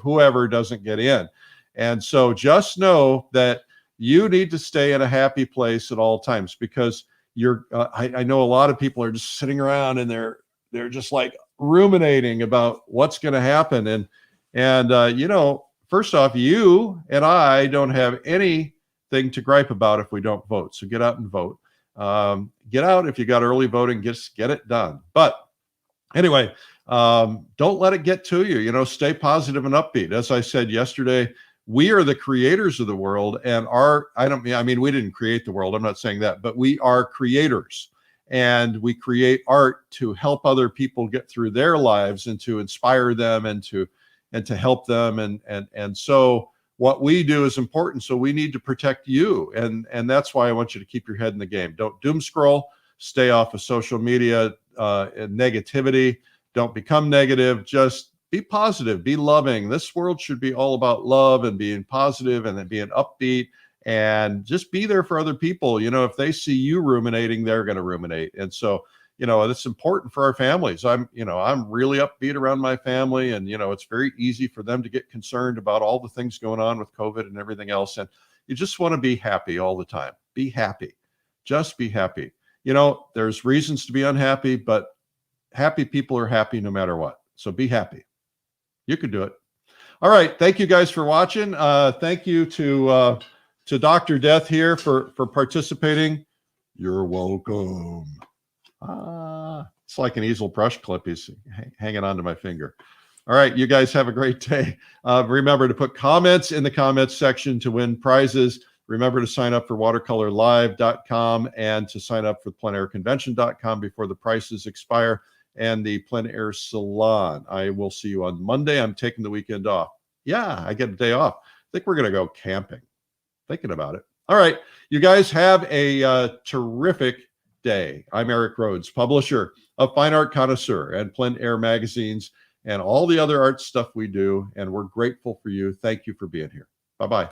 whoever doesn't get in. And so just know that you need to stay in a happy place at all times, because I know a lot of people are just sitting around and they're just like ruminating about what's going to happen. And first off, you and I don't have anything to gripe about if we don't vote. So get out and vote. Get out if you got early voting, just get it done. But anyway, don't let it get to you. Stay positive and upbeat. As I said yesterday, we are the creators of the world, and we didn't create the world. I'm not saying that, but we are creators, and we create art to help other people get through their lives and to inspire them and to help them. And so what we do is important. So we need to protect you. And that's why I want you to keep your head in the game. Don't doom scroll, stay off of social media, and negativity. Don't become negative. Just be positive, be loving. This world should be all about love and being positive and then being upbeat, and just be there for other people. If they see you ruminating, they're going to ruminate. And so, it's important for our families. I'm really upbeat around my family, and, it's very easy for them to get concerned about all the things going on with COVID and everything else. And you just want to be happy all the time. Be happy. Just be happy. There's reasons to be unhappy, but happy people are happy no matter what. So be happy. You can do it. All right. Thank you guys for watching. Thank you to Dr. Death here for participating. You're welcome. It's like an easel brush clip. He's hanging onto my finger. All right. You guys have a great day. Remember to put comments in the comments section to win prizes. Remember to sign up for watercolorlive.com and to sign up for pleinairconvention.com before the prices expire, and the Plein Air Salon. I will see you on Monday. I'm taking the weekend off. Yeah, I get a day off. I think we're going to go camping. Thinking about it. All right. You guys have a terrific day. I'm Eric Rhoads, publisher of Fine Art Connoisseur and Plein Air magazines and all the other art stuff we do. And we're grateful for you. Thank you for being here. Bye-bye.